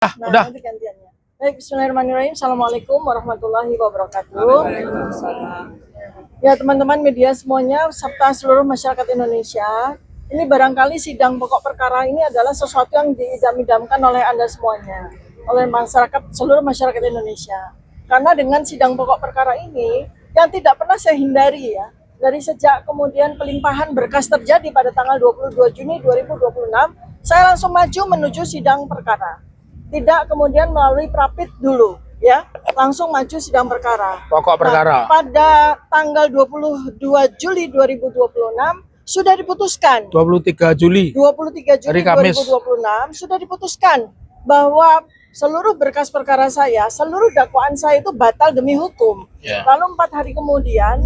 Udah. Nanti gantiannya. Baik, bismillahirrahmanirrahim. Assalamualaikum warahmatullahi wabarakatuh. Ya, teman-teman media semuanya, serta seluruh masyarakat Indonesia, ini barangkali sidang pokok perkara ini adalah sesuatu yang diidam-idamkan oleh Anda semuanya, oleh masyarakat, seluruh masyarakat Indonesia. Karena dengan sidang pokok perkara ini, yang tidak pernah saya hindari ya, dari sejak kemudian pelimpahan berkas terjadi pada tanggal 22 Juni 2026, saya langsung maju menuju sidang perkara. Tidak kemudian melalui prapit dulu, ya, langsung maju sidang perkara. Pokok perkara. Nah, pada tanggal 22 Juli 2026 sudah diputuskan. 23 Juli. 23 Juli Hari Kamis. 2026 sudah diputuskan bahwa seluruh berkas perkara saya, seluruh dakwaan saya itu batal demi hukum. Lalu 4 hari kemudian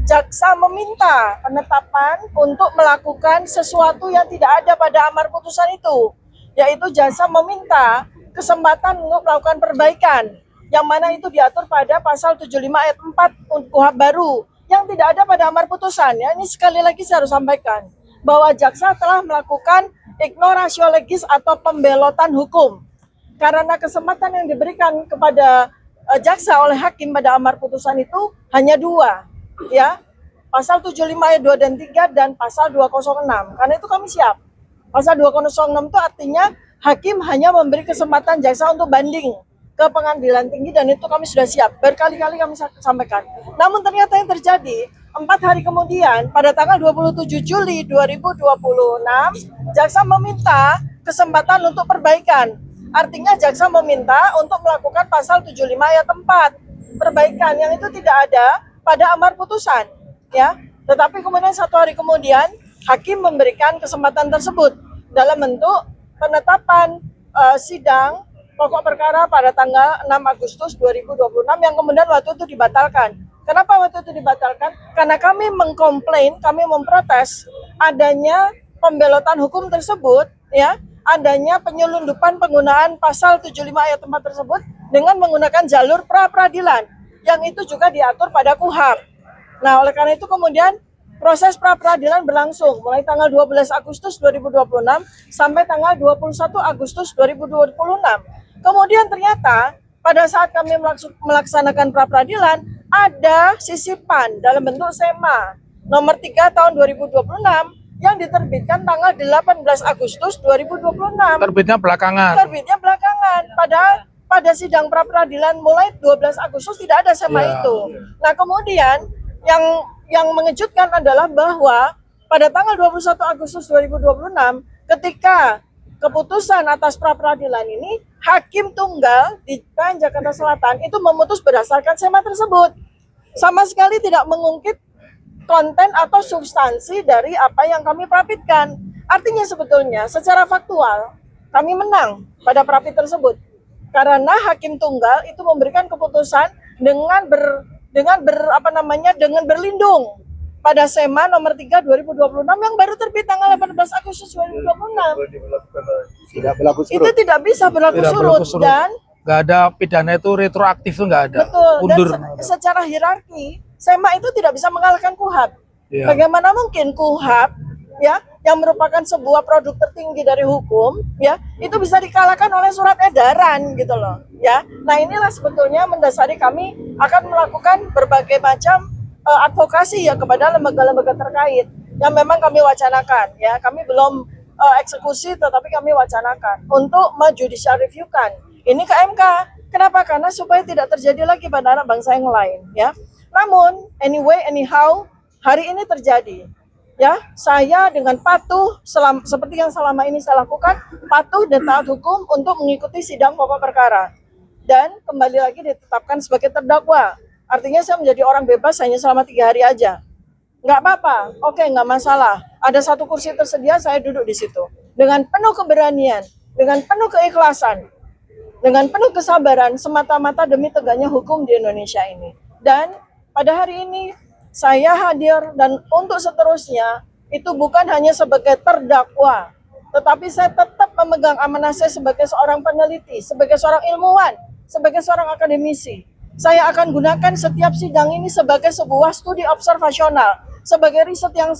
jaksa meminta penetapan untuk melakukan sesuatu yang tidak ada pada amar putusan itu, yaitu jaksa meminta kesempatan untuk melakukan perbaikan, yang mana itu diatur pada pasal 75 ayat 4 KUHP baru yang tidak ada pada amar putusan. Ya, ini sekali lagi saya harus sampaikan bahwa jaksa telah melakukan ignoratio legis atau pembelotan hukum, karena kesempatan yang diberikan kepada jaksa oleh hakim pada amar putusan itu hanya 2, ya, pasal 75 ayat 2 dan 3 dan pasal 206. Karena itu kami siap. Pasal 206 itu artinya hakim hanya memberi kesempatan jaksa untuk banding ke pengadilan tinggi, dan itu kami sudah siap. Berkali-kali kami sampaikan. Namun ternyata yang terjadi 4 hari kemudian pada tanggal 27 Juli 2026 jaksa meminta kesempatan untuk perbaikan. Artinya jaksa meminta untuk melakukan pasal 75 ayat 4 perbaikan yang itu tidak ada pada amar putusan, ya. Tetapi kemudian 1 hari kemudian hakim memberikan kesempatan tersebut dalam bentuk penetapan sidang pokok perkara pada tanggal 6 Agustus 2026 yang kemudian waktu itu dibatalkan. Kenapa waktu itu dibatalkan? Karena kami mengkomplain, kami memprotes adanya pembelotan hukum tersebut, ya, adanya penyelundupan penggunaan pasal 75 ayat 4 tersebut dengan menggunakan jalur pra-peradilan yang itu juga diatur pada KUHP. Nah, oleh karena itu kemudian proses pra-peradilan berlangsung mulai tanggal 12 Agustus 2026 sampai tanggal 21 Agustus 2026. Kemudian ternyata pada saat kami melaksanakan pra-peradilan ada sisipan dalam bentuk SEMA nomor 3 tahun 2026 yang diterbitkan tanggal 18 Agustus 2026. Terbitnya belakangan. Terbitnya belakangan. Padahal pada sidang pra-peradilan mulai 12 Agustus tidak ada SEMA itu. Nah, kemudian yang mengejutkan adalah bahwa pada tanggal 21 Agustus 2026 ketika keputusan atas pra-peradilan ini, hakim tunggal di PN Jakarta Selatan itu memutus berdasarkan SEMA tersebut. Sama sekali tidak mengungkit konten atau substansi dari apa yang kami prapitkan. Artinya sebetulnya secara faktual kami menang pada prapit tersebut. Karena hakim tunggal itu memberikan keputusan dengan berlindung pada SEMA nomor 3 2026 yang baru terbit tanggal 18 Agustus 2026. Itu tidak bisa berlaku surut dan nggak ada pidana itu retroaktif, itu nggak ada. Betul. Mundur. Dan secara hierarki SEMA itu tidak bisa mengalahkan KUHP. Bagaimana mungkin KUHP, ya, yang merupakan sebuah produk tertinggi dari hukum, ya, itu bisa dikalahkan oleh surat edaran gitu loh, ya. Nah, inilah sebetulnya mendasari kami akan melakukan berbagai macam advokasi ya kepada lembaga-lembaga terkait yang memang kami wacanakan, ya. Kami belum eksekusi, tetapi kami wacanakan untuk judicial review-kan ini ke MK. Kenapa? Karena supaya tidak terjadi lagi pada anak bangsa yang lain, ya. Namun anyhow hari ini terjadi. Ya, saya dengan patuh seperti yang selama ini saya lakukan, patuh dan taat hukum untuk mengikuti sidang pokok perkara. Dan kembali lagi ditetapkan sebagai terdakwa. Artinya saya menjadi orang bebas hanya selama 3 hari aja. Nggak apa-apa, oke, nggak masalah. Ada 1 kursi tersedia, saya duduk di situ. Dengan penuh keberanian, dengan penuh keikhlasan, dengan penuh kesabaran, semata-mata demi tegaknya hukum di Indonesia ini. Dan pada hari ini, saya hadir dan untuk seterusnya itu bukan hanya sebagai terdakwa, tetapi saya tetap memegang amanah saya sebagai seorang peneliti, sebagai seorang ilmuwan, sebagai seorang akademisi. Saya akan gunakan setiap sidang ini sebagai sebuah studi observasional, sebagai riset yang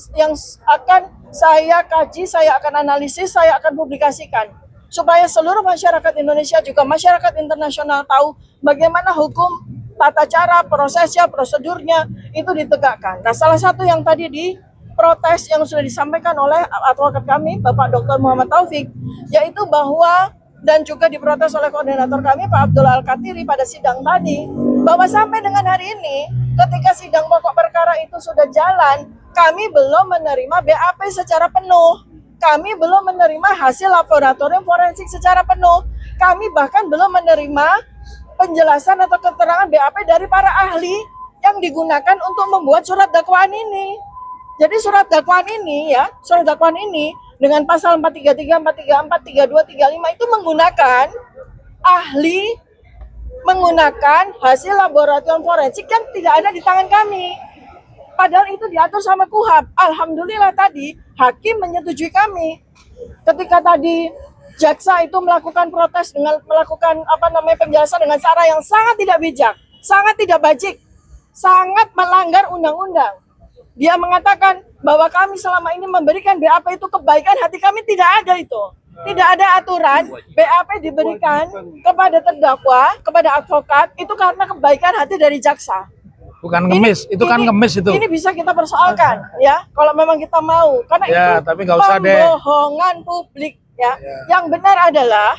akan saya kaji, saya akan analisis, saya akan publikasikan. supaya seluruh masyarakat Indonesia juga masyarakat internasional tahu bagaimana hukum, tata cara, prosesnya, prosedurnya itu ditegakkan. Nah, salah satu yang tadi diprotes yang sudah disampaikan oleh advokat kami, Bapak Dr. Muhammad Taufik, yaitu bahwa dan juga diprotes oleh koordinator kami Pak Abdul Al-Katiri pada sidang tadi, bahwa sampai dengan hari ini ketika sidang pokok perkara itu sudah jalan, kami belum menerima BAP secara penuh. Kami belum menerima hasil laboratorium forensik secara penuh. Kami bahkan belum menerima penjelasan atau keterangan BAP dari para ahli yang digunakan untuk membuat surat dakwaan ini. Jadi surat dakwaan ini dengan pasal 433, 434, 32, 35 itu menggunakan ahli, menggunakan hasil laboratorium forensik yang tidak ada di tangan kami. Padahal itu diatur sama KUHAP. Alhamdulillah tadi hakim menyetujui kami. Ketika tadi jaksa itu melakukan protes dengan melakukan penjelasan dengan cara yang sangat tidak bijak, sangat tidak bajik, sangat melanggar undang-undang. Dia mengatakan bahwa kami selama ini memberikan BAP itu kebaikan hati kami, tidak ada itu. Tidak ada aturan BAP diberikan kepada terdakwa, kepada advokat itu karena kebaikan hati dari jaksa. Bukan ngemis, itu kan ngemis itu. Ini bisa kita persoalkan ya, kalau memang kita mau, karena Ya, itu tapi nggak usah deh. pembohongan publik ya. Yang benar adalah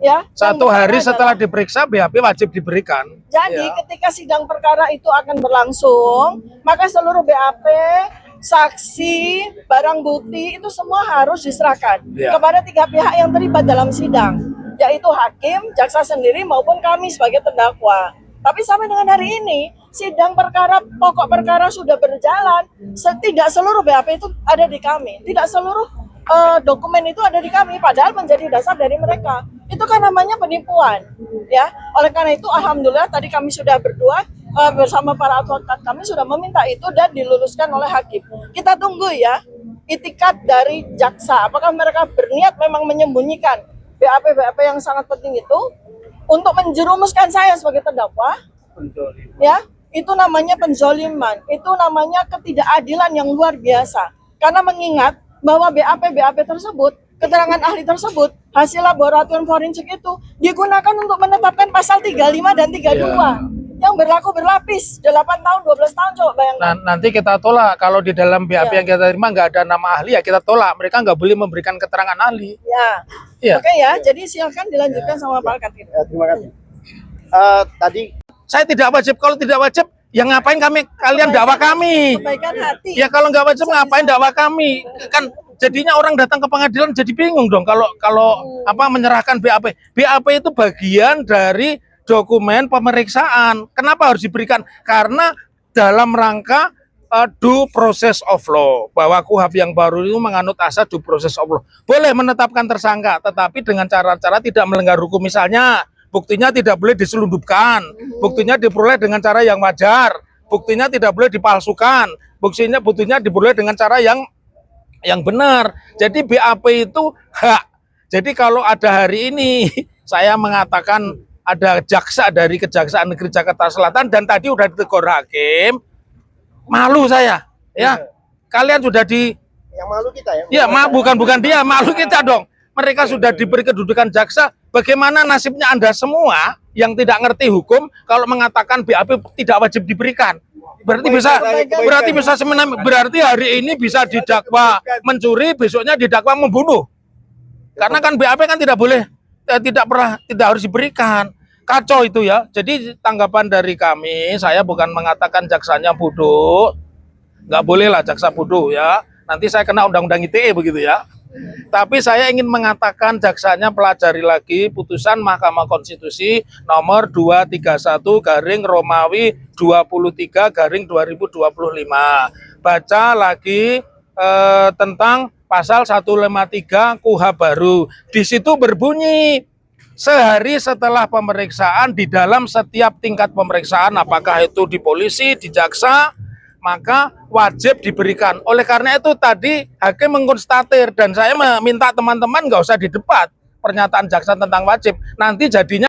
ya. Satu hari setelah diperiksa BAP wajib diberikan. Jadi Ya. ketika sidang perkara itu akan berlangsung, maka seluruh BAP, saksi, barang bukti itu semua harus diserahkan kepada 3 pihak yang terlibat dalam sidang, yaitu hakim, jaksa sendiri maupun kami sebagai terdakwa. Tapi sampai dengan hari ini sidang perkara, pokok perkara sudah berjalan, tidak seluruh BAP itu ada di kami, tidak seluruh dokumen itu ada di kami, padahal menjadi dasar dari mereka. Itu kan namanya penipuan, ya. Oleh karena itu, alhamdulillah tadi kami sudah berdua bersama para advokat kami sudah meminta itu dan diluluskan oleh hakim. Kita tunggu ya, itikat dari jaksa. Apakah mereka berniat memang menyembunyikan BAP yang sangat penting itu untuk menjerumuskan saya sebagai terdakwa? Ya, itu namanya penzoliman. Itu namanya ketidakadilan yang luar biasa. Karena mengingat bahwa BAP tersebut, keterangan ahli tersebut, hasil laboratorium forensik itu digunakan untuk menetapkan pasal 35 dan 32 yang berlaku berlapis 8 tahun, 12 tahun, coba bayangkan. Nanti kita tolak, kalau di dalam BAP yang kita terima nggak ada nama ahli ya kita tolak, mereka nggak boleh memberikan keterangan ahli. Ya. Oke ya, jadi silakan dilanjutkan sama Pak Katiri. Terima kasih. Tadi Saya tidak wajib, kalau tidak wajib ya ngapain kalian dakwa kami? Kebaikan hati. Ya kalau nggak wajib ngapain dakwa kami? Kan jadinya orang datang ke pengadilan jadi bingung dong kalau menyerahkan BAP. BAP itu bagian dari dokumen pemeriksaan. Kenapa harus diberikan? Karena dalam rangka due process of law, bahwa KUHAP yang baru itu menganut asas due process of law. Boleh menetapkan tersangka, tetapi dengan cara-cara tidak melanggar hukum. Misalnya buktinya tidak boleh diselundupkan, buktinya diperoleh dengan cara yang wajar, buktinya tidak boleh dipalsukan, buktinya diperoleh dengan cara yang benar. Jadi BAP itu hak. Jadi kalau ada hari ini saya mengatakan ada jaksa dari Kejaksaan Negeri Jakarta Selatan dan tadi udah ditegur hakim, malu saya. Ya, kalian sudah yang malu kita ya. Ya, bukan dia, malu kita dong. Mereka sudah diberi kedudukan jaksa. Bagaimana nasibnya Anda semua yang tidak ngerti hukum kalau mengatakan BAP tidak wajib diberikan? Berarti hari ini bisa didakwa mencuri, besoknya didakwa membunuh. Karena kan BAP kan tidak harus diberikan. Kacau itu ya. Jadi tanggapan dari kami, saya bukan mengatakan jaksanya bodoh. Nggak boleh lah jaksa bodoh ya. Nanti saya kena undang-undang ITE begitu ya. Tapi saya ingin mengatakan jaksanya pelajari lagi putusan Mahkamah Konstitusi nomor 231/23/2025. Baca lagi tentang pasal 153 KUHP baru. Di situ berbunyi sehari setelah pemeriksaan, di dalam setiap tingkat pemeriksaan, apakah itu di polisi, di jaksa, maka wajib diberikan. Oleh karena itu tadi hakim mengkonstatir dan saya meminta teman-teman nggak usah didebat pernyataan jaksa tentang wajib. Nanti jadinya